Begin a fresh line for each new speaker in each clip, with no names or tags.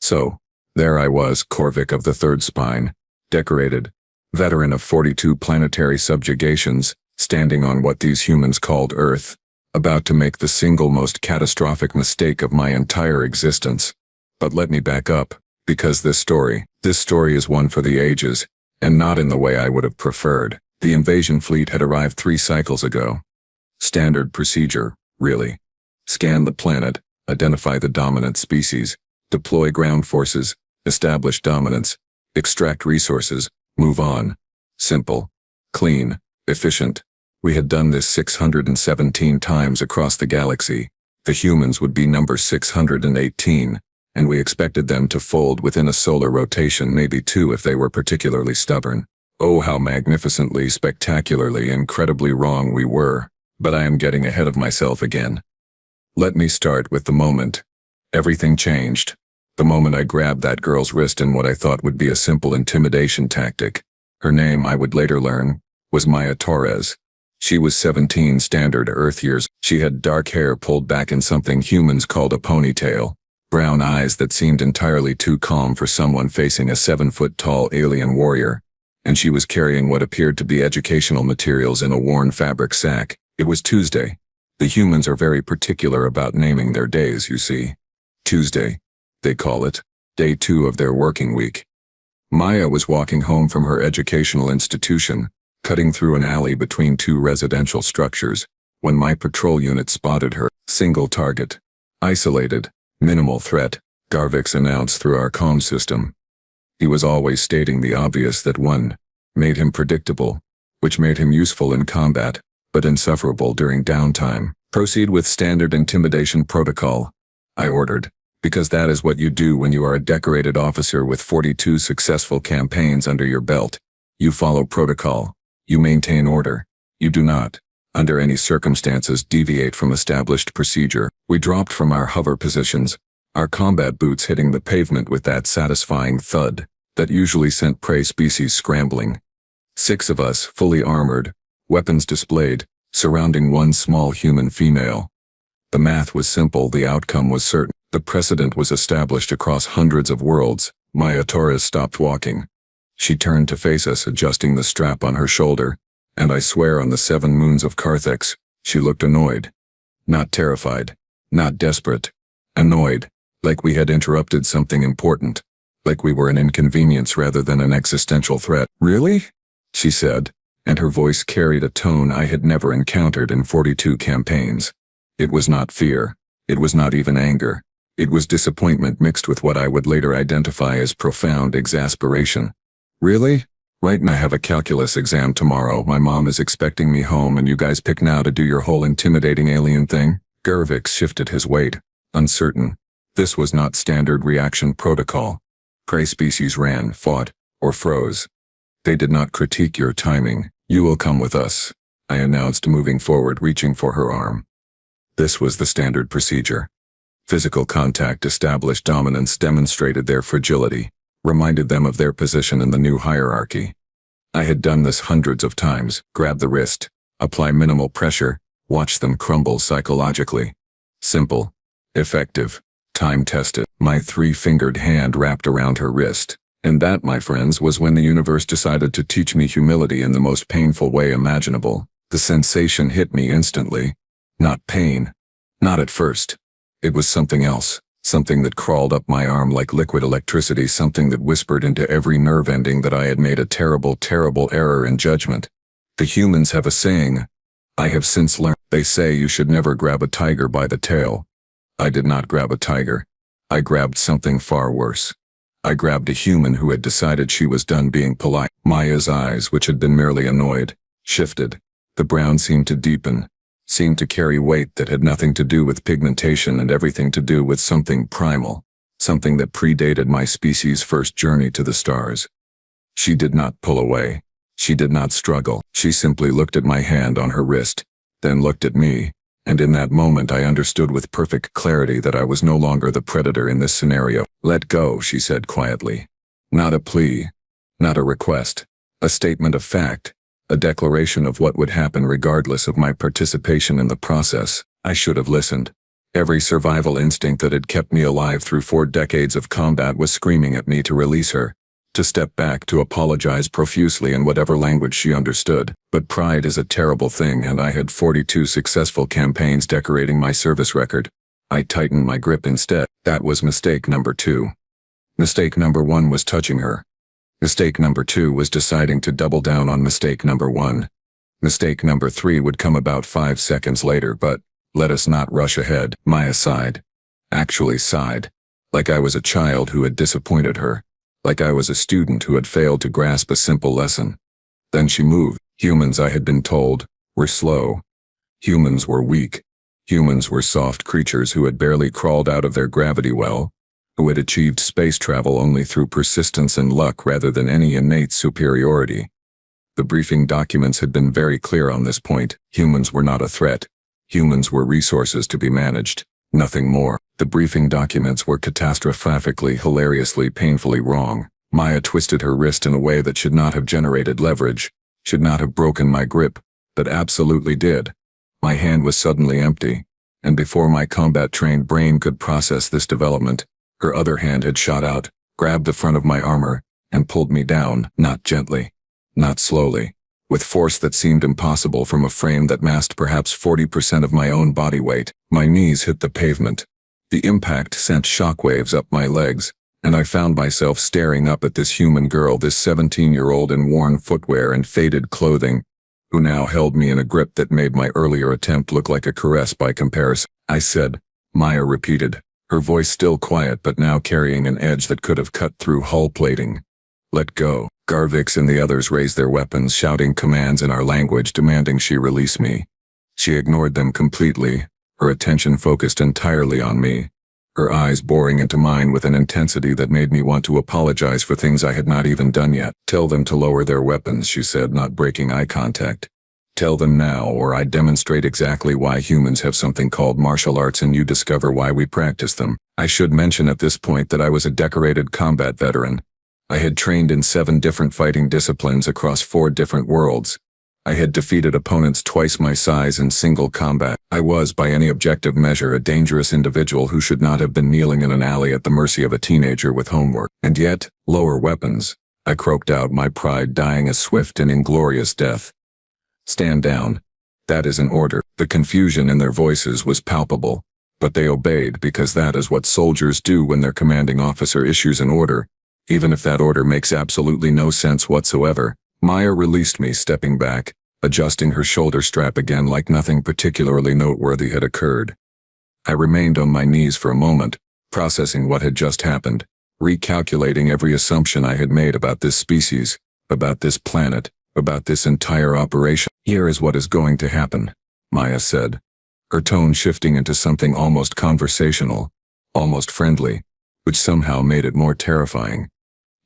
So, there I was, Korvik of the Third Spine, decorated, veteran of 42 planetary subjugations, standing on what these humans called Earth, about to make the single most catastrophic mistake of my entire existence. But let me back up, because this story is one for the ages, and not in the way I would have preferred. The invasion fleet had arrived 3 cycles ago. Standard procedure, really. Scan the planet, identify the dominant species, deploy ground forces, establish dominance, extract resources, move on. Simple, clean, efficient. We had done this 617 times across the galaxy. The humans would be number 618, and we expected them to fold within a solar rotation, maybe 2 if they were particularly stubborn. Oh, how magnificently, spectacularly, incredibly wrong we were. But I am getting ahead of myself again. Let me start with the moment. Everything changed. The moment I grabbed that girl's wrist in what I thought would be a simple intimidation tactic. Her name, I would later learn, was Maya Torres. She was 17 standard Earth years. She had dark hair pulled back in something humans called a ponytail, brown eyes that seemed entirely too calm for someone facing a 7-foot-tall alien warrior, and she was carrying what appeared to be educational materials in a worn fabric sack. It was Tuesday. The humans are very particular about naming their days, you see. Tuesday, they call it, day 2 of their working week. Maya was walking home from her educational institution, cutting through an alley between 2 residential structures, when my patrol unit spotted her. Single target. Isolated. Minimal threat, Garvix announced through our comm system. He was always stating the obvious that one made him predictable, which made him useful in combat, but insufferable during downtime. Proceed with standard intimidation protocol, I ordered, because that is what you do when you are a decorated officer with 42 successful campaigns under your belt. You follow protocol. You maintain order. You do not, under any circumstances, deviate from established procedure. We dropped from our hover positions, our combat boots hitting the pavement with that satisfying thud that usually sent prey species scrambling. 6 of us, fully armored, weapons displayed, surrounding one small human female. The math was simple, the outcome was certain. The precedent was established across hundreds of worlds. Maya Torres stopped walking. She turned to face us, adjusting the strap on her shoulder, and I swear on the 7 moons of Carthex, she looked annoyed. Not terrified, not desperate. Annoyed, like we had interrupted something important, like we were an inconvenience rather than an existential threat. Really? She said, and her voice carried a tone I had never encountered in 42 campaigns. It was not fear. It was not even anger. It was disappointment mixed with what I would later identify as profound exasperation. Really? Right now I have a calculus exam tomorrow. My mom is expecting me home and you guys pick now to do your whole intimidating alien thing? Gervix shifted his weight, uncertain. This was not standard reaction protocol. Prey species ran, fought, or froze. They did not critique your timing. You will come with us, I announced, moving forward, reaching for her arm. This was the standard procedure. Physical contact established dominance, demonstrated their fragility, reminded them of their position in the new hierarchy. I had done this hundreds of times. Grab the wrist, apply minimal pressure, watch them crumble psychologically. Simple, effective, time-tested. My 3-fingered hand wrapped around her wrist, and that, my friends, was when the universe decided to teach me humility in the most painful way imaginable. The sensation hit me instantly. Not pain. Not at first. It was something else. Something that crawled up my arm like liquid electricity, something that whispered into every nerve ending that I had made a terrible, terrible error in judgment. The humans have a saying. I have since learned. They say you should never grab a tiger by the tail. I did not grab a tiger. I grabbed something far worse. I grabbed a human who had decided she was done being polite. Maya's eyes, which had been merely annoyed, shifted. The brown seemed to deepen, seemed to carry weight that had nothing to do with pigmentation and everything to do with something primal, something that predated my species' first journey to the stars. She did not pull away. She did not struggle. She simply looked at my hand on her wrist, then looked at me, and in that moment I understood with perfect clarity that I was no longer the predator in this scenario. Let go, she said quietly. Not a plea, not a request, a statement of fact. A declaration of what would happen regardless of my participation in the process. I should have listened. Every survival instinct that had kept me alive through 4 decades of combat was screaming at me to release her, to step back, to apologize profusely in whatever language she understood. But pride is a terrible thing, and I had 42 successful campaigns decorating my service record. I tightened my grip instead. That was mistake number 2. Mistake number 1 was touching her. Mistake number 2 was deciding to double down on mistake number 1. Mistake number 3 would come about 5 seconds later, but let us not rush ahead. Maya sighed. Actually sighed. Like I was a child who had disappointed her. Like I was a student who had failed to grasp a simple lesson. Then she moved. Humans, I had been told, were slow. Humans were weak. Humans were soft creatures who had barely crawled out of their gravity well, who had achieved space travel only through persistence and luck rather than any innate superiority. The briefing documents had been very clear on this point. Humans were not a threat. Humans were resources to be managed, nothing more. The briefing documents were catastrophically, hilariously, painfully wrong. Maya twisted her wrist in a way that should not have generated leverage, should not have broken my grip, but absolutely did. My hand was suddenly empty, and before my combat-trained brain could process this development, her other hand had shot out, grabbed the front of my armor, and pulled me down, not gently, not slowly, with force that seemed impossible from a frame that masked perhaps 40% of my own body weight. My knees hit the pavement. The impact sent shockwaves up my legs, and I found myself staring up at this human girl, this 17-year-old in worn footwear and faded clothing, who now held me in a grip that made my earlier attempt look like a caress by comparison. I said, Maya repeated, her voice still quiet but now carrying an edge that could have cut through hull plating. Let go. Garvix and the others raised their weapons, shouting commands in our language, demanding she release me. She ignored them completely, her attention focused entirely on me, her eyes boring into mine with an intensity that made me want to apologize for things I had not even done yet. Tell them to lower their weapons, she said, not breaking eye contact. Tell them now, or I demonstrate exactly why humans have something called martial arts and you discover why we practice them. I should mention at this point that I was a decorated combat veteran. I had trained in 7 different fighting disciplines across 4 different worlds. I had defeated opponents twice my size in single combat. I was, by any objective measure, a dangerous individual who should not have been kneeling in an alley at the mercy of a teenager with homework. And yet, lower weapons, I croaked out, my pride dying a swift and inglorious death. Stand down. That is an order. The confusion in their voices was palpable, but they obeyed because that is what soldiers do when their commanding officer issues an order, even if that order makes absolutely no sense whatsoever. Maya released me, stepping back, adjusting her shoulder strap again like nothing particularly noteworthy had occurred. I remained on my knees for a moment, processing what had just happened, recalculating every assumption I had made about this species, about this planet, about this entire operation. Here is what is going to happen, Maya said, her tone shifting into something almost conversational, almost friendly, which somehow made it more terrifying.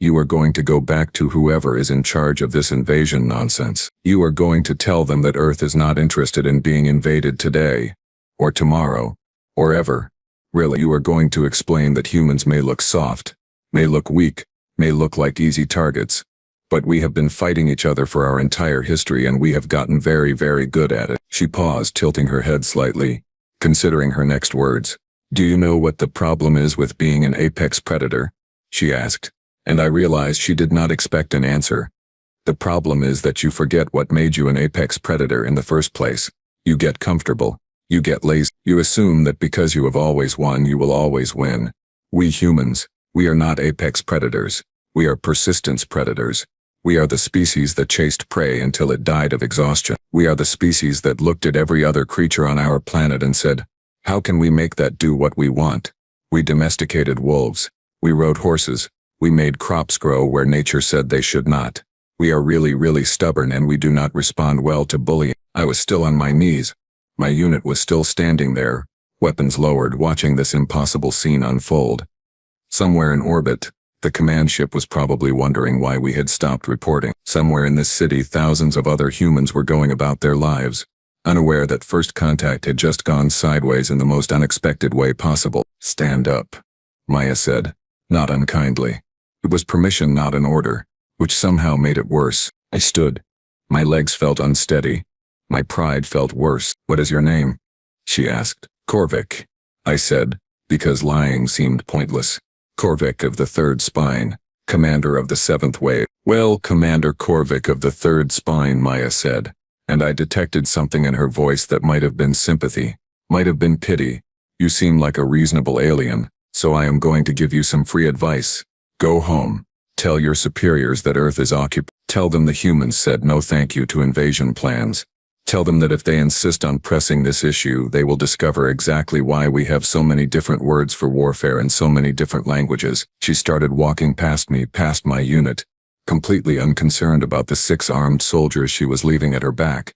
You are going to go back to whoever is in charge of this invasion nonsense. You are going to tell them that Earth is not interested in being invaded today, or tomorrow, or ever. Really, you are going to explain that humans may look soft, may look weak, may look like easy targets, but we have been fighting each other for our entire history and we have gotten very, very good at it. She paused, tilting her head slightly, considering her next words. Do you know what the problem is with being an apex predator? She asked. And I realized she did not expect an answer. The problem is that you forget what made you an apex predator in the first place. You get comfortable. You get lazy. You assume that because you have always won, you will always win. We humans, we are not apex predators. We are persistence predators. We are the species that chased prey until it died of exhaustion. We are the species that looked at every other creature on our planet and said, how can we make that do what we want? We domesticated wolves. We rode horses. We made crops grow where nature said they should not. We are really, really stubborn and we do not respond well to bullying. I was still on my knees. My unit was still standing there, weapons lowered, watching this impossible scene unfold. Somewhere in orbit, the command ship was probably wondering why we had stopped reporting. Somewhere in this city, thousands of other humans were going about their lives, unaware that first contact had just gone sideways in the most unexpected way possible. Stand up, Maya said, not unkindly. It was permission, not an order, which somehow made it worse. I stood. My legs felt unsteady. My pride felt worse. What is your name? She asked. Corvic. I said, because lying seemed pointless. Korvik of the Third Spine, commander of the Seventh Wave. Well, Commander Korvik of the Third Spine, Maya said, and I detected something in her voice that might have been sympathy, might have been pity. You seem like a reasonable alien, so I am going to give you some free advice. Go home. Tell your superiors that Earth is occupied. Tell them the humans said no thank you to invasion plans. Tell them that if they insist on pressing this issue, they will discover exactly why we have so many different words for warfare and so many different languages. She started walking past me, past my unit, completely unconcerned about the 6 armed soldiers she was leaving at her back.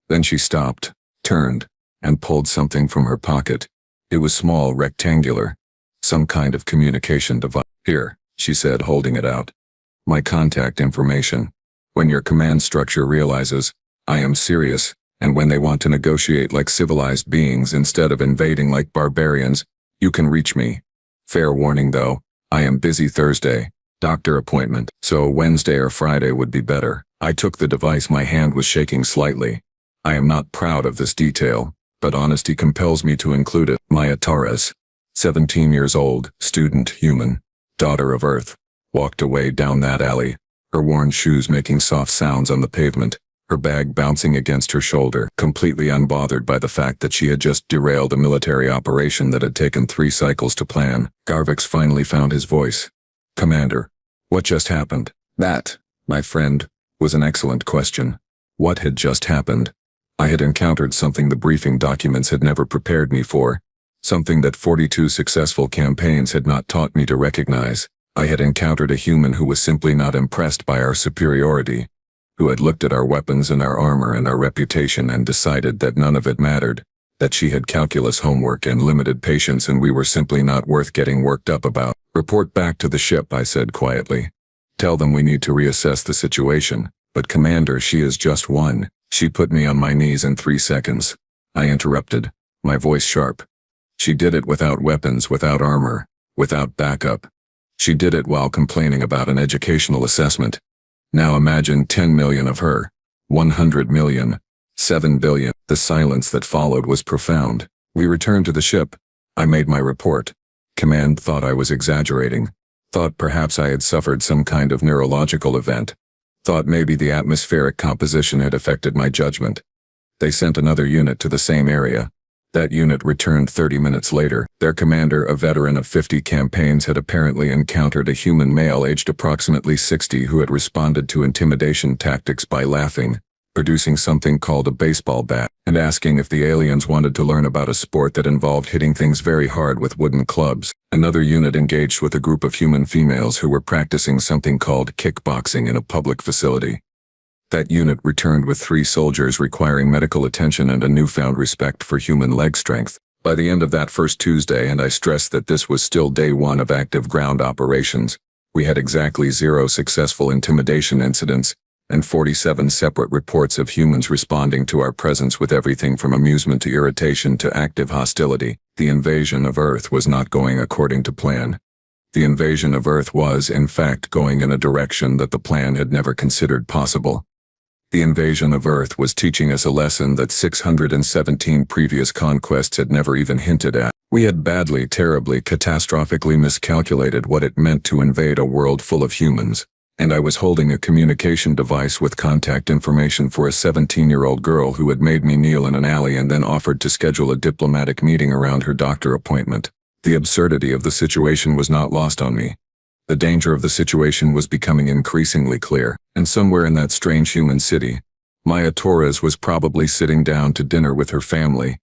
Then she stopped, turned, and pulled something from her pocket. It was small, rectangular. Some kind of communication device. Here, she said, holding it out. My contact information. When your command structure realizes I am serious, and when they want to negotiate like civilized beings instead of invading like barbarians, you can reach me. Fair warning though, I am busy Thursday. Doctor appointment, so Wednesday or Friday would be better. I took the device, my hand was shaking slightly. I am not proud of this detail, but honesty compels me to include it. Maya Torres, 17 years old, student, human, daughter of Earth, walked away down that alley, her worn shoes making soft sounds on the pavement, her bag bouncing against her shoulder, completely unbothered by the fact that she had just derailed a military operation that had taken 3 cycles to plan. Garvix finally found his voice. Commander, what just happened? That, my friend, was an excellent question. What had just happened? I had encountered something the briefing documents had never prepared me for, something that 42 successful campaigns had not taught me to recognize. I had encountered a human who was simply not impressed by our superiority, who had looked at our weapons and our armor and our reputation and decided that none of it mattered, that she had calculus homework and limited patience and we were simply not worth getting worked up about. Report back to the ship, I said quietly. Tell them we need to reassess the situation. But Commander, she is just one. She put me on my knees in 3 seconds. I interrupted, my voice sharp. She did it without weapons, without armor, without backup. She did it while complaining about an educational assessment. Now imagine 10 million of her. 100 million. 7 billion. The silence that followed was profound. We returned to the ship. I made my report. Command thought I was exaggerating. Thought perhaps I had suffered some kind of neurological event. Thought maybe the atmospheric composition had affected my judgment. They sent another unit to the same area. That unit returned 30 minutes later. Their commander, a veteran of 50 campaigns, had apparently encountered a human male aged approximately 60 who had responded to intimidation tactics by laughing, producing something called a baseball bat, and asking if the aliens wanted to learn about a sport that involved hitting things very hard with wooden clubs. Another unit engaged with a group of human females who were practicing something called kickboxing in a public facility. That unit returned with 3 soldiers requiring medical attention and a newfound respect for human leg strength. By the end of that first Tuesday, and I stress that this was still day 1 of active ground operations, we had exactly 0 successful intimidation incidents, and 47 separate reports of humans responding to our presence with everything from amusement to irritation to active hostility. The invasion of Earth was not going according to plan. The invasion of Earth was, in fact, going in a direction that the plan had never considered possible. The invasion of Earth was teaching us a lesson that 617 previous conquests had never even hinted at. We had badly, terribly, catastrophically miscalculated what it meant to invade a world full of humans. And I was holding a communication device with contact information for a 17-year-old girl who had made me kneel in an alley and then offered to schedule a diplomatic meeting around her doctor appointment. The absurdity of the situation was not lost on me. The danger of the situation was becoming increasingly clear, and somewhere in that strange human city, Maya Torres was probably sitting down to dinner with her family,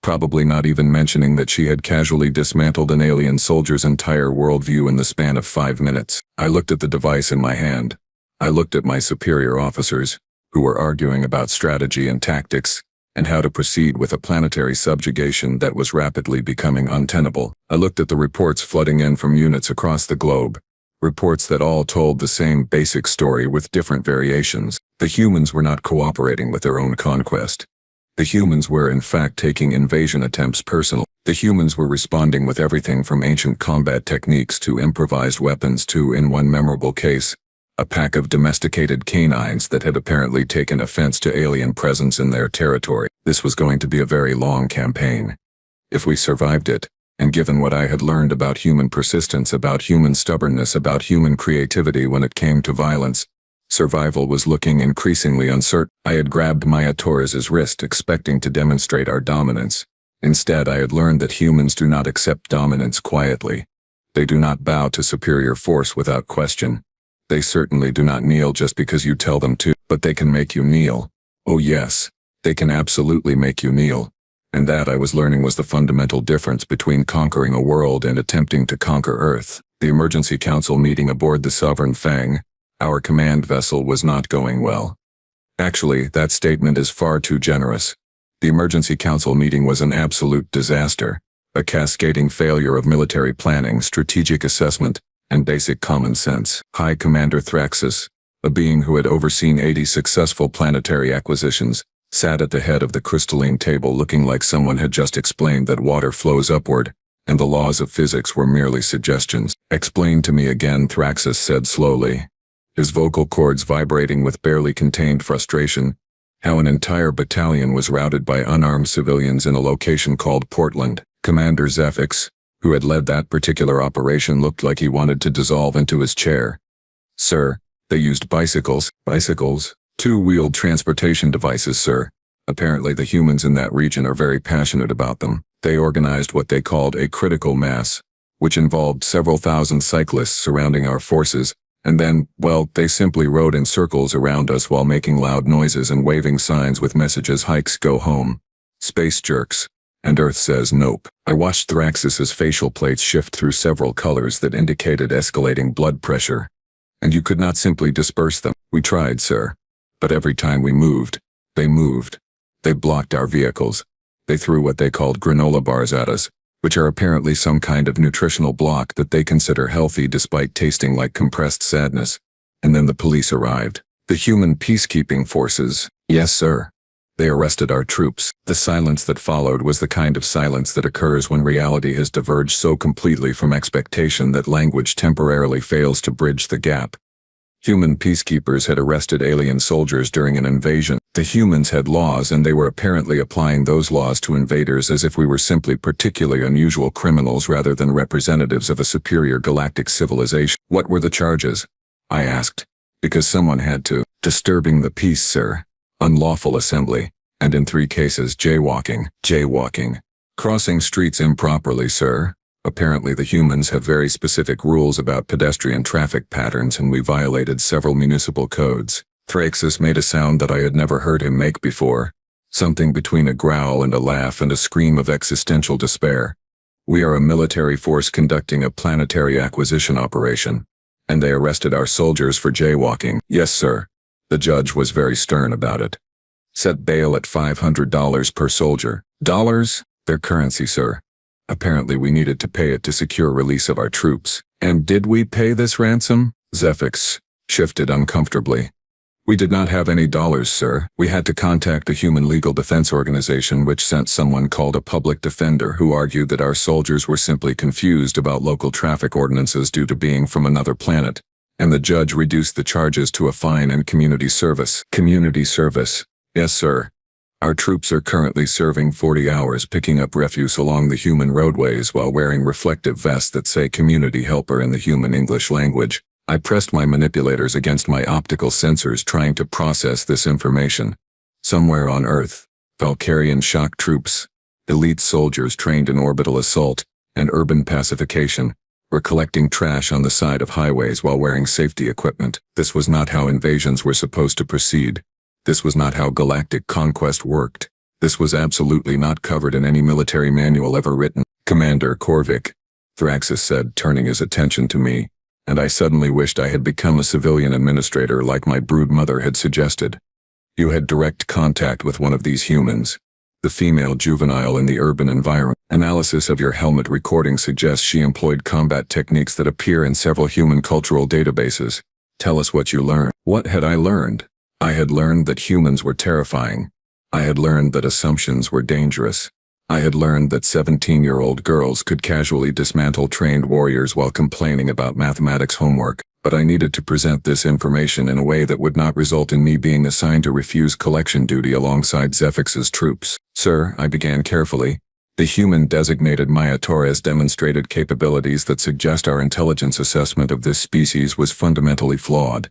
probably not even mentioning that she had casually dismantled an alien soldier's entire worldview in the span of 5 minutes. I looked at the device in my hand. I looked at my superior officers, who were arguing about strategy and tactics, and how to proceed with a planetary subjugation that was rapidly becoming untenable. I looked at the reports flooding in from units across the globe, reports that all told the same basic story with different variations. The humans were not cooperating with their own conquest. The humans were in fact taking invasion attempts personal. The humans were responding with everything from ancient combat techniques to improvised weapons to, in one memorable case, a pack of domesticated canines that had apparently taken offense to alien presence in their territory. This was going to be a very long campaign. If we survived it, and given what I had learned about human persistence, about human stubbornness, about human creativity when it came to violence, survival was looking increasingly uncertain. I had grabbed Maya Torres's wrist, expecting to demonstrate our dominance. Instead, I had learned that humans do not accept dominance quietly. They do not bow to superior force without question. They certainly do not kneel just because you tell them to, but they can make you kneel. Oh yes, they can absolutely make you kneel. And that, I was learning, was the fundamental difference between conquering a world and attempting to conquer Earth. The emergency council meeting aboard the Sovereign Fang, our command vessel, was not going well. Actually, that statement is far too generous. The emergency council meeting was an absolute disaster, a cascading failure of military planning, strategic assessment, and basic common sense. High Commander Thraxus, a being who had overseen 80 successful planetary acquisitions, sat at the head of the crystalline table looking like someone had just explained that water flows upward, and the laws of physics were merely suggestions. "Explain to me again," Thraxus said slowly, his vocal cords vibrating with barely contained frustration, how an entire battalion was routed by unarmed civilians in a location called Portland. Commander Zephyx, who had led that particular operation, looked like he wanted to dissolve into his chair. "Sir, they used bicycles." "Bicycles? Two-wheeled transportation devices, sir. Apparently the humans in that region are very passionate about them. They organized what they called a critical mass, which involved several thousand cyclists surrounding our forces, and then, well, they simply rode in circles around us while making loud noises and waving signs with messages: hikes go home, space jerks, and Earth says nope." I watched Thraxus's facial plates shift through several colors that indicated escalating blood pressure. "And you could not simply disperse them?" "We tried, sir. But every time we moved, they moved. They blocked our vehicles. They threw what they called granola bars at us, which are apparently some kind of nutritional block that they consider healthy despite tasting like compressed sadness. And then the police arrived. The human peacekeeping forces." "Yes, sir. They arrested our troops." The silence that followed was the kind of silence that occurs when reality has diverged so completely from expectation that language temporarily fails to bridge the gap. Human peacekeepers had arrested alien soldiers during an invasion. The humans had laws, and they were apparently applying those laws to invaders as if we were simply particularly unusual criminals rather than representatives of a superior galactic civilization. "What were the charges?" I asked. "Because someone had to." "Disturbing the peace, sir. Unlawful assembly. And in 3 cases, jaywalking." "Jaywalking. Crossing streets improperly, sir. Apparently the humans have very specific rules about pedestrian traffic patterns, and we violated several municipal codes." Thraxus made a sound that I had never heard him make before, something between a growl and a laugh and a scream of existential despair. "We are a military force conducting a planetary acquisition operation, and they arrested our soldiers for jaywalking." "Yes, sir." The judge was very stern about it. "Set bail at $500 per soldier." "Dollars?" "Their currency, sir. Apparently we needed to pay it to secure release of our troops." "And did we pay this ransom?" Zephyx shifted uncomfortably. "We did not have any dollars, sir. We had to contact the Human Legal Defense Organization, which sent someone called a public defender who argued that our soldiers were simply confused about local traffic ordinances due to being from another planet, and the judge reduced the charges to a fine and community service." "Community service?" "Yes, sir. Our troops are currently serving 40 hours picking up refuse along the human roadways while wearing reflective vests that say community helper in the human English language." I pressed my manipulators against my optical sensors, trying to process this information. Somewhere on Earth, Valkyrian shock troops, elite soldiers trained in orbital assault and urban pacification, were collecting trash on the side of highways while wearing safety equipment. This was not how invasions were supposed to proceed. This was not how galactic conquest worked. This was absolutely not covered in any military manual ever written. "Commander Korvik," Thraxus said, turning his attention to me, and I suddenly wished I had become a civilian administrator like my brood mother had suggested. "You had direct contact with one of these humans, the female juvenile in the urban environment. Analysis of your helmet recording suggests she employed combat techniques that appear in several human cultural databases. Tell us what you learned." What had I learned? I had learned that humans were terrifying. I had learned that assumptions were dangerous. I had learned that 17-year-old girls could casually dismantle trained warriors while complaining about mathematics homework, but I needed to present this information in a way that would not result in me being assigned to refuse collection duty alongside Zephyx's troops. "Sir," I began carefully, The human-designated Maya Torres demonstrated capabilities that suggest our intelligence assessment of this species was fundamentally flawed.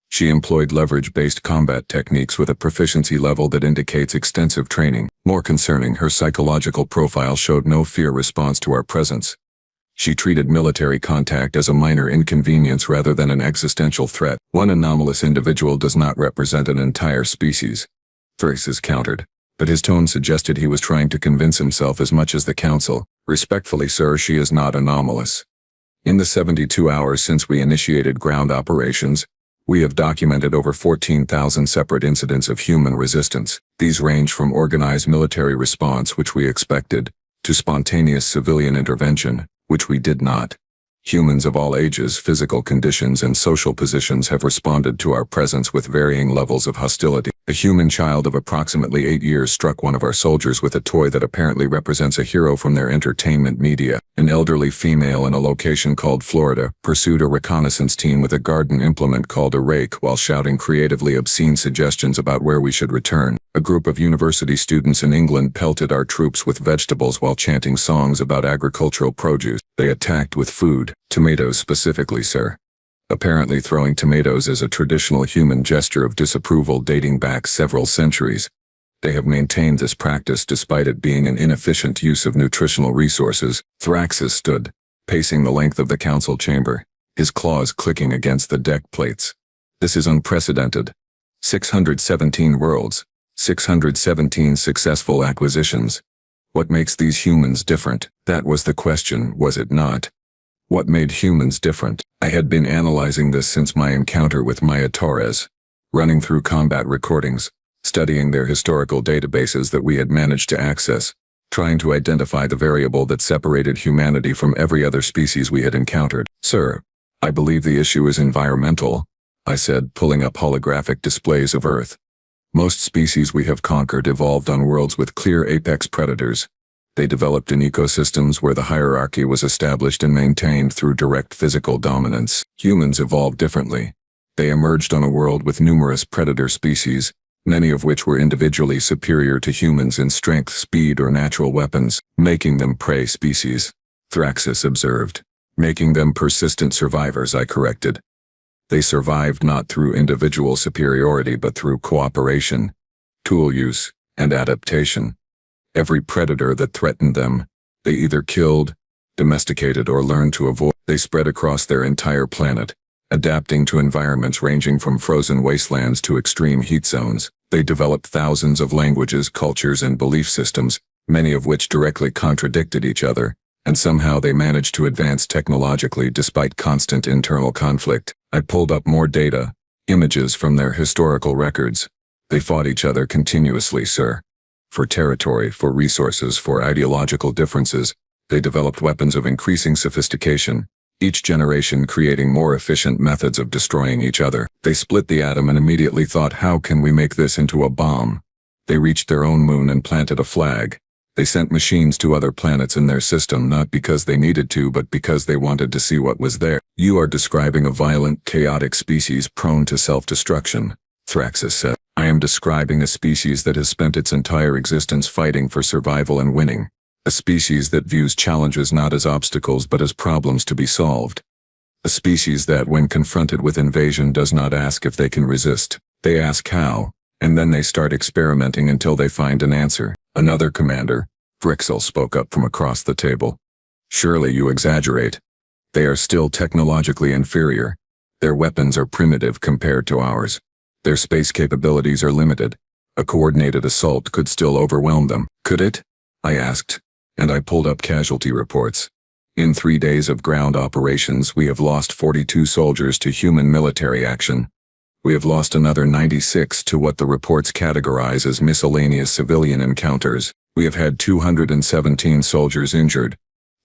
She employed leverage-based combat techniques with a proficiency level that indicates extensive training. More concerning, her psychological profile showed no fear response to our presence. She treated military contact as a minor inconvenience rather than an existential threat. One anomalous individual does not represent an entire species. Thraxus countered, but his tone suggested he was trying to convince himself as much as the council. Respectfully, sir, she is not anomalous. In the 72 hours since we initiated ground operations, we have documented over 14,000 separate incidents of human resistance. These range from organized military response, which we expected, to spontaneous civilian intervention, which we did not. Humans of all ages, physical conditions, and social positions have responded to our presence with varying levels of hostility. A human child of approximately 8 years struck one of our soldiers with a toy that apparently represents a hero from their entertainment media. An elderly female in a location called Florida pursued a reconnaissance team with a garden implement called a rake while shouting creatively obscene suggestions about where we should return. A group of university students in England pelted our troops with vegetables while chanting songs about agricultural produce. They attacked with food, tomatoes specifically, sir. Apparently throwing tomatoes is a traditional human gesture of disapproval dating back several centuries. They have maintained this practice despite it being an inefficient use of nutritional resources. Thraxus stood, pacing the length of the council chamber, his claws clicking against the deck plates. This is unprecedented. 617 worlds, 617 successful acquisitions. What makes these humans different? That was the question, was it not? What made humans different? I had been analyzing this since my encounter with Maya Torres, running through combat recordings, studying their historical databases that we had managed to access, trying to identify the variable that separated humanity from every other species we had encountered. Sir, I believe the issue is environmental, I said, pulling up holographic displays of Earth. Most species we have conquered evolved on worlds with clear apex predators. They developed in ecosystems where the hierarchy was established and maintained through direct physical dominance. Humans evolved differently. They emerged on a world with numerous predator species, many of which were individually superior to humans in strength, speed, or natural weapons, making them prey species. Thraxus observed. Making them persistent survivors, I corrected. They survived not through individual superiority but through cooperation, tool use, and adaptation. Every predator that threatened them, they either killed, domesticated, or learned to avoid. They spread across their entire planet, adapting to environments ranging from frozen wastelands to extreme heat zones. They developed thousands of languages, cultures, and belief systems, many of which directly contradicted each other, and somehow they managed to advance technologically despite constant internal conflict. I pulled up more data, images from their historical records. They fought each other continuously, sir. For territory, for resources, for ideological differences, they developed weapons of increasing sophistication, each generation creating more efficient methods of destroying each other. They split the atom and immediately thought, how can we make this into a bomb? They reached their own moon and planted a flag. They sent machines to other planets in their system not because they needed to but because they wanted to see what was there. You are describing a violent, chaotic species prone to self-destruction, Thraxus said. I am describing a species that has spent its entire existence fighting for survival and winning. A species that views challenges not as obstacles but as problems to be solved. A species that, when confronted with invasion, does not ask if they can resist. They ask how, and then they start experimenting until they find an answer. Another commander, Vrixel, spoke up from across the table. Surely you exaggerate. They are still technologically inferior. Their weapons are primitive compared to ours. Their space capabilities are limited. A coordinated assault could still overwhelm them. Could it? I asked, and I pulled up casualty reports. In 3 days of ground operations, we have lost 42 soldiers to human military action. We have lost another 96 to what the reports categorize as miscellaneous civilian encounters. We have had 217 soldiers injured,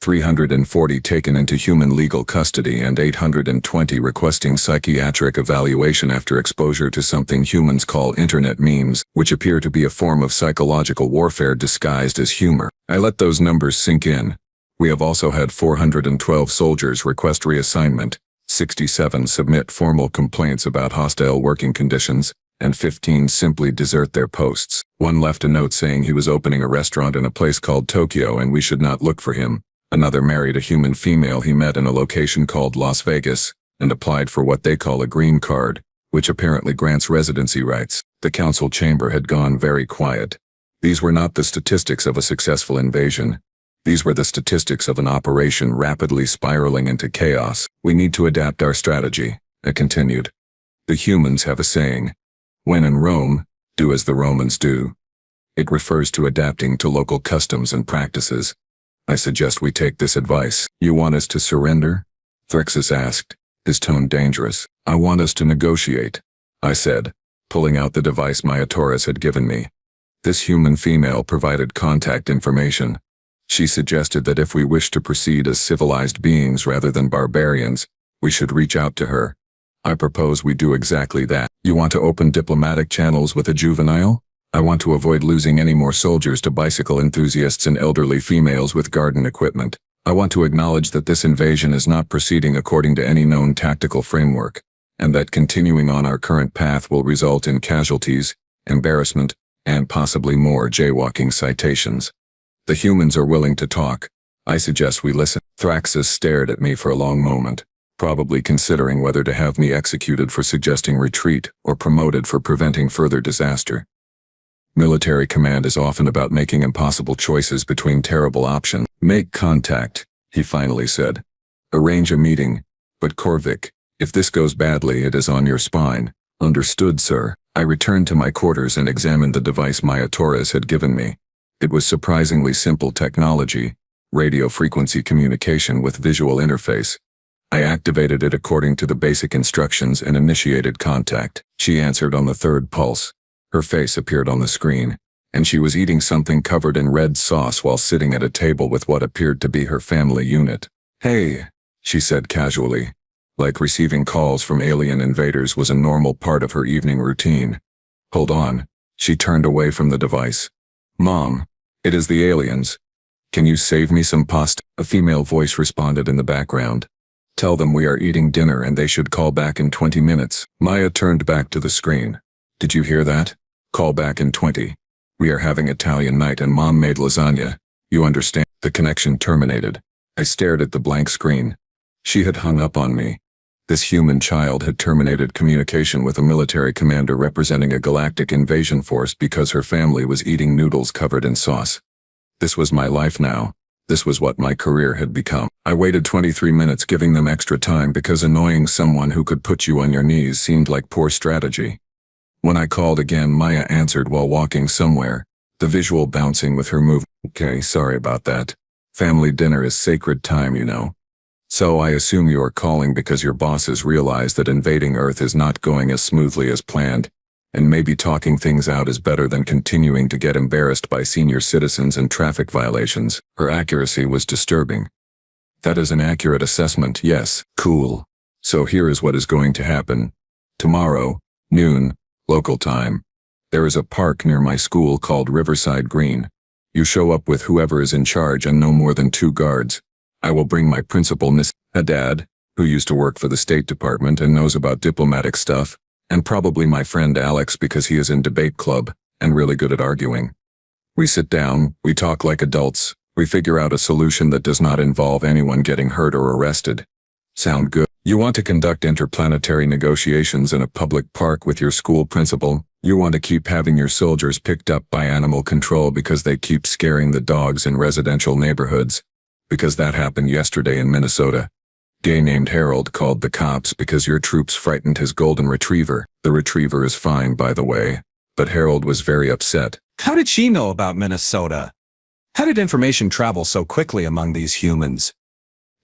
340 taken into human legal custody, and 820 requesting psychiatric evaluation after exposure to something humans call internet memes, which appear to be a form of psychological warfare disguised as humor. I let those numbers sink in. We have also had 412 soldiers request reassignment, 67 submit formal complaints about hostile working conditions, and 15 simply desert their posts. One left a note saying he was opening a restaurant in a place called Tokyo and we should not look for him. Another married a human female he met in a location called Las Vegas and applied for what they call a green card, which apparently grants residency rights. The council chamber had gone very quiet. These were not the statistics of a successful invasion. These were the statistics of an operation rapidly spiraling into chaos. We need to adapt our strategy, I continued. The humans have a saying, when in Rome, do as the Romans do. It refers to adapting to local customs and practices. I suggest we take this advice. You want us to surrender? Threxus asked, his tone dangerous. I want us to negotiate, I said, pulling out the device Mayatorus had given me. This human female provided contact information. She suggested that if we wish to proceed as civilized beings rather than barbarians, we should reach out to her. I propose we do exactly that. You want to open diplomatic channels with a juvenile? I want to avoid losing any more soldiers to bicycle enthusiasts and elderly females with garden equipment. I want to acknowledge that this invasion is not proceeding according to any known tactical framework, and that continuing on our current path will result in casualties, embarrassment, and possibly more jaywalking citations. The humans are willing to talk. I suggest we listen. Thraxus stared at me for a long moment, probably considering whether to have me executed for suggesting retreat or promoted for preventing further disaster. Military command is often about making impossible choices between terrible options. Make contact, he finally said. Arrange a meeting, but Korvik, if this goes badly it is on your spine. Understood, sir. I returned to my quarters and examined the device Mayatorus had given me. It was surprisingly simple technology, radio frequency communication with visual interface. I activated it according to the basic instructions and initiated contact. She answered on the third pulse. Her face appeared on the screen, and she was eating something covered in red sauce while sitting at a table with what appeared to be her family unit. Hey, she said casually, like receiving calls from alien invaders was a normal part of her evening routine. Hold on. She turned away from the device. Mom, it is the aliens. Can you save me some pasta? A female voice responded in the background. Tell them we are eating dinner and they should call back in 20 minutes. Maya turned back to the screen. Did you hear that? Call back in 20. We are having Italian night and Mom made lasagna. You understand? The connection terminated. I stared at the blank screen. She had hung up on me. This human child had terminated communication with a military commander representing a galactic invasion force because her family was eating noodles covered in sauce. This was my life now. This was what my career had become. I waited 23 minutes giving them extra time because annoying someone who could put you on your knees seemed like poor strategy. When I called again, Maya answered while walking somewhere, the visual bouncing with her move. Okay, sorry about that. Family dinner is sacred time, you know. So I assume you are calling because your bosses realize that invading Earth is not going as smoothly as planned, and maybe talking things out is better than continuing to get embarrassed by senior citizens and traffic violations. Her accuracy was disturbing. That is an accurate assessment, yes. Cool. So here is what is going to happen. Tomorrow, noon, local time, there is a park near my school called Riverside Green. You show up with whoever is in charge and no more than 2 guards. I will bring my principal, Miss Haddad, who used to work for the State Department and knows about diplomatic stuff, and probably my friend Alex because he is in debate club and really good at arguing. We sit down, we talk like adults, we figure out a solution that does not involve anyone getting hurt or arrested. Sound good? You want to conduct interplanetary negotiations in a public park with your school principal. You want to keep having your soldiers picked up by animal control because they keep scaring the dogs in residential neighborhoods. Because that happened yesterday in Minnesota. Gay named Harold called the cops because your troops frightened his golden retriever. The retriever is fine, by the way, but Harold was very upset.
How did she know about Minnesota? How did information travel so quickly among these humans?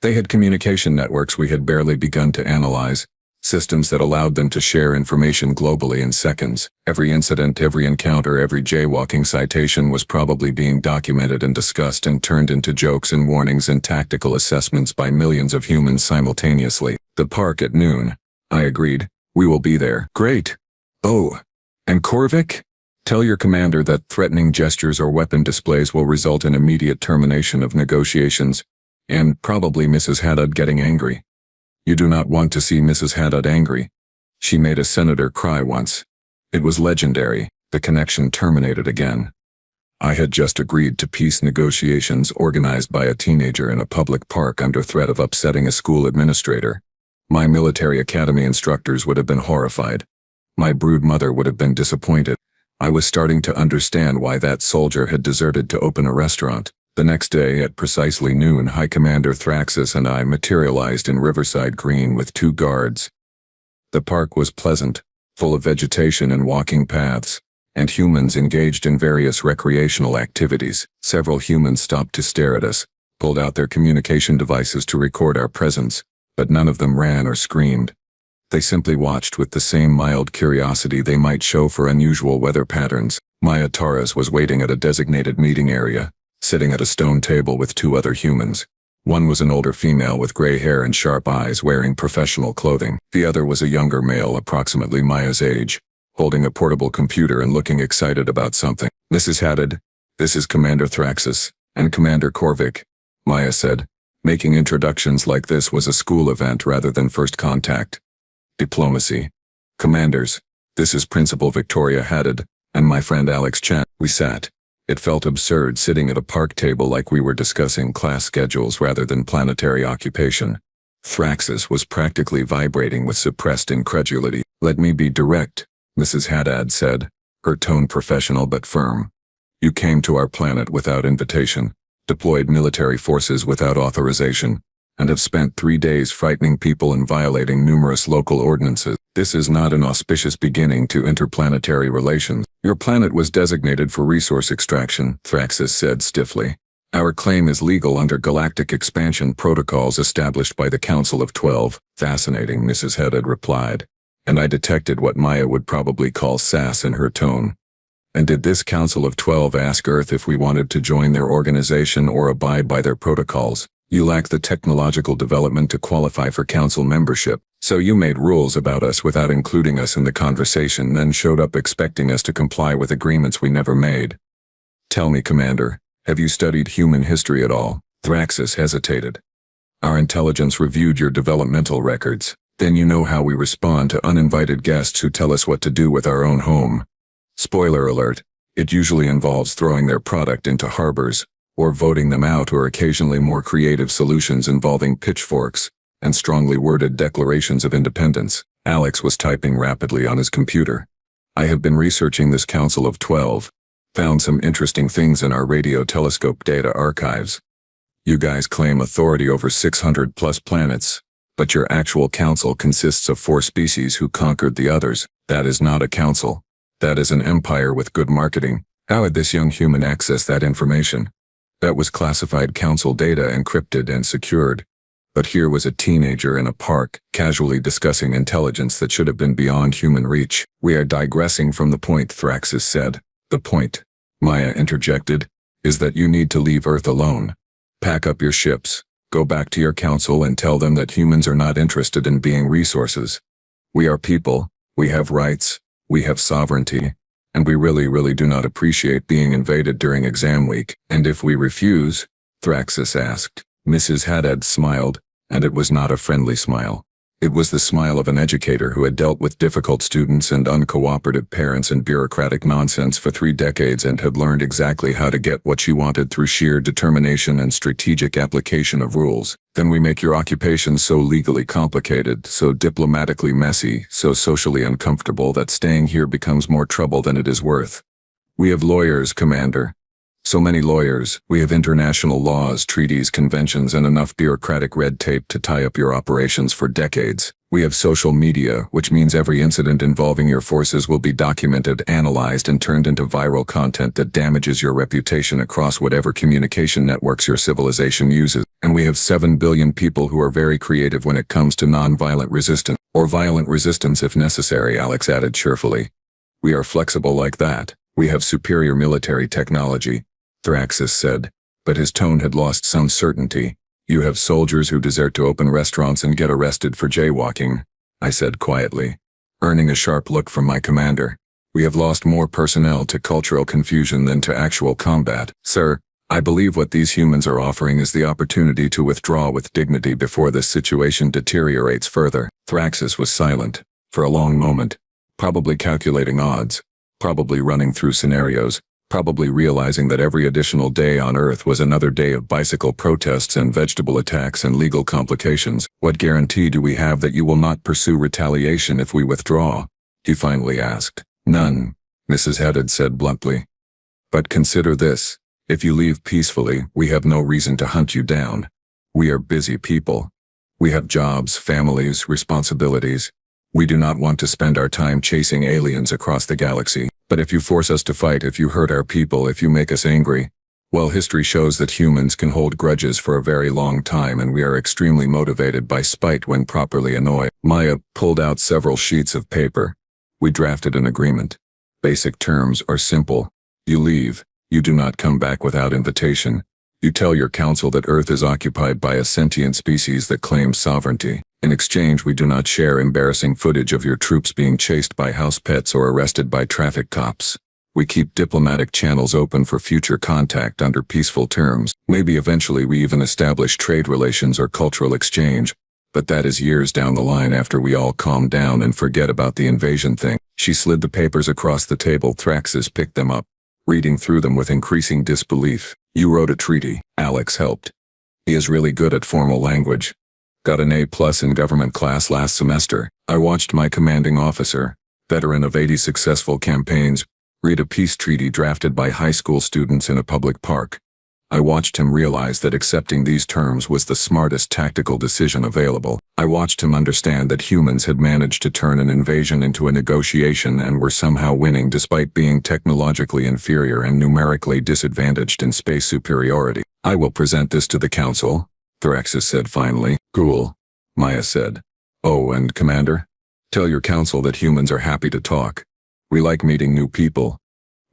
They had communication networks we had barely begun to analyze, systems that allowed them to share information globally in seconds. Every incident, every encounter, every jaywalking citation was probably being documented and discussed and turned into jokes and warnings and tactical assessments by millions of humans simultaneously. The park at noon. I agreed. We will be there. Great. Oh, and Korvik? Tell your commander that threatening gestures or weapon displays will result in immediate termination of negotiations, and probably Mrs. Haddad getting angry. You do not want to see Mrs. Haddad angry. She made a senator cry once. It was legendary. The connection terminated again. I had just agreed to peace negotiations organized by a teenager in a public park under threat of upsetting a school administrator. My military academy instructors would have been horrified. My brood mother would have been disappointed. I was starting to understand why that soldier had deserted to open a restaurant. The next day, at precisely noon, High Commander Thraxus and I materialized in Riverside Green with 2 guards. The park was pleasant, full of vegetation and walking paths, and humans engaged in various recreational activities. Several humans stopped to stare at us, pulled out their communication devices to record our presence, but none of them ran or screamed. They simply watched with the same mild curiosity they might show for unusual weather patterns. Maya Torres was waiting at a designated meeting area, sitting at a stone table with 2 other humans. One was an older female with gray hair and sharp eyes wearing professional clothing. The other was a younger male approximately Maya's age, holding a portable computer and looking excited about something. "Mrs. Haddad, this is Commander Thraxus and Commander Korvik," Maya said. Making introductions like this was a school event rather than first contact. Diplomacy. "Commanders, this is Principal Victoria Haddad, and my friend Alex Chan." We sat. It felt absurd sitting at a park table like we were discussing class schedules rather than planetary occupation. Thraxus was practically vibrating with suppressed incredulity. "Let me be direct," Mrs. Haddad said, her tone professional but firm. "You came to our planet without invitation, deployed military forces without authorization, and have spent 3 days frightening people and violating numerous local ordinances. This is not an auspicious beginning to interplanetary relations. Your planet was designated for resource extraction," Thraxus said stiffly. "Our claim is legal under galactic expansion protocols established by the Council of 12. "Fascinating," Mrs. Haddad replied, and I detected what Maya would probably call sass in her tone. "And did this Council of 12 ask Earth if we wanted to join their organization or abide by their protocols? You lack the technological development to qualify for council membership, so you made rules about us without including us in the conversation, then showed up expecting us to comply with agreements we never made. Tell me, Commander, have you studied human history at all?" Thraxus hesitated. "Our intelligence reviewed your developmental records. Then you know how we respond to uninvited guests who tell us what to do with our own home. Spoiler alert, it usually involves throwing their product into harbors, or voting them out, or occasionally more creative solutions involving pitchforks and strongly worded declarations of independence." Alex was typing rapidly on his computer. "I have been researching this Council of 12, found some interesting things in our radio telescope data archives. You guys claim authority over 600 plus planets, but your actual council consists of 4 species who conquered the others. That is not a council. That is an empire with good marketing. How had this young human access that information? That was classified council data, encrypted and secured. But here was a teenager in a park, casually discussing intelligence that should have been beyond human reach." "We are digressing from the point," Thraxus said. "The point," Maya interjected, "is that you need to leave Earth alone. Pack up your ships, go back to your council and tell them that humans are not interested in being resources. We are people, we have rights, we have sovereignty, and we really do not appreciate being invaded during exam week." "And if we refuse?" Thraxus asked. Mrs. Haddad smiled, and it was not a friendly smile. It was the smile of an educator who had dealt with difficult students and uncooperative parents and bureaucratic nonsense for 3 decades and had learned exactly how to get what she wanted through sheer determination and strategic application of rules. "Then we make your occupation so legally complicated, so diplomatically messy, so socially uncomfortable that staying here becomes more trouble than it is worth. We have lawyers, Commander. So many lawyers. We have international laws, treaties, conventions, and enough bureaucratic red tape to tie up your operations for decades. We have social media, which means every incident involving your forces will be documented, analyzed, and turned into viral content that damages your reputation across whatever communication networks your civilization uses. And we have 7 billion people who are very creative when it comes to non-violent resistance, or violent resistance if necessary," Alex added cheerfully. "We are flexible like that. We have superior military technology," Thraxus said, but his tone had lost some certainty. "You have soldiers who desert to open restaurants and get arrested for jaywalking," I said quietly, earning a sharp look from my commander. "We have lost more personnel to cultural confusion than to actual combat. Sir, I believe what these humans are offering is the opportunity to withdraw with dignity before this situation deteriorates further." Thraxus was silent, for a long moment, probably calculating odds. probably running through scenarios, probably realizing that every additional day on Earth was another day of bicycle protests and vegetable attacks and legal complications. What guarantee do we have that you will not pursue retaliation if we withdraw? He finally asked. None, Mrs. Head said bluntly. But consider this. If you leave peacefully, we have no reason to hunt you down. We are busy people. We have jobs, families, responsibilities. We do not want to spend our time chasing aliens across the galaxy. But if you force us to fight, if you hurt our people, if you make us angry, well, history shows that humans can hold grudges for a very long time, and we are extremely motivated by spite when properly annoyed. Maya pulled out several sheets of paper. We drafted an agreement. Basic terms are simple. You leave. You do not come back without invitation. You tell your council that Earth is occupied by a sentient species that claims sovereignty. In exchange, we do not share embarrassing footage of your troops being chased by house pets or arrested by traffic cops. We keep diplomatic channels open for future contact under peaceful terms. Maybe eventually we even establish trade relations or cultural exchange, but that is years down the line after we all calm down and forget about the invasion thing. She slid the papers across the table. Thraxis picked them up, reading through them with increasing disbelief. You wrote a treaty. Alex helped. He is really good at formal language. Got an A+ in government class last semester. I watched my commanding officer, veteran of 80 successful campaigns, read a peace treaty drafted by high school students in a public park. I watched him realize that accepting these terms was the smartest tactical decision available. I watched him understand that humans had managed to turn an invasion into a negotiation and were somehow winning despite being technologically inferior and numerically disadvantaged in space superiority. I will present this to the council, Thraxis said finally. Cool, Maya said. Oh, and Commander? Tell your council that humans are happy to talk. We like meeting new people.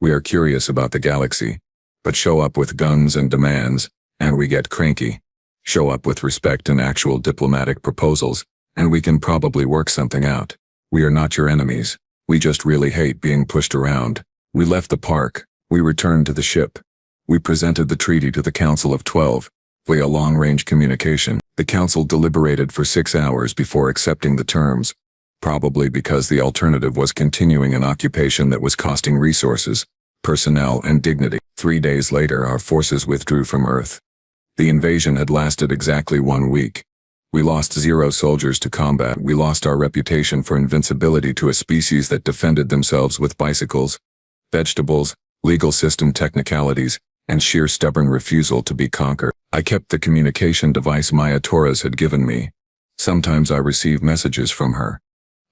We are curious about the galaxy. But show up with guns and demands, and we get cranky. Show up with respect and actual diplomatic proposals, and we can probably work something out. We are not your enemies. We just really hate being pushed around. We left the park. We returned to the ship. We presented the treaty to the Council of 12 via long-range communication. The council deliberated for 6 hours before accepting the terms, probably because the alternative was continuing an occupation that was costing resources, personnel, and dignity. 3 days later, our forces withdrew from Earth. The invasion had lasted exactly 1 week. We lost 0 soldiers to combat. We lost our reputation for invincibility to a species that defended themselves with bicycles, vegetables, legal system technicalities, and sheer stubborn refusal to be conquered. I kept the communication device Maya Torres had given me. Sometimes I receive messages from her.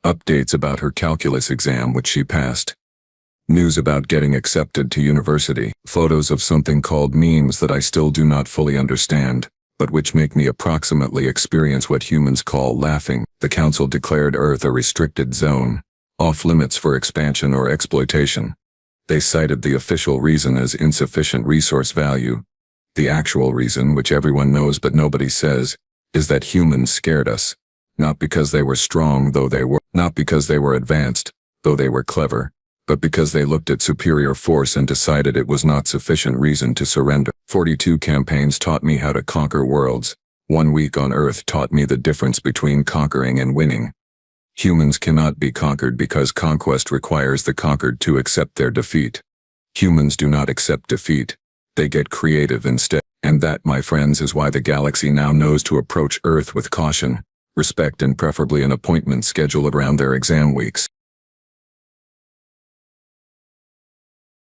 Updates about her calculus exam which she passed. News about getting accepted to university. Photos of something called memes that I still do not fully understand, but which make me approximately experience what humans call laughing. The council declared Earth a restricted zone, off limits for expansion or exploitation. They cited the official reason as insufficient resource value. The actual reason, which everyone knows but nobody says, is that humans scared us. Not because they were strong, though they were. Not because they were advanced, though they were clever. But because they looked at superior force and decided it was not sufficient reason to surrender. 42 campaigns taught me how to conquer worlds. 1 week on Earth taught me the difference between conquering and winning. Humans cannot be conquered because conquest requires the conquered to accept their defeat. Humans do not accept defeat. They get creative instead. And that, my friends, is why the galaxy now knows to approach Earth with caution, respect, and preferably an appointment schedule around their exam weeks.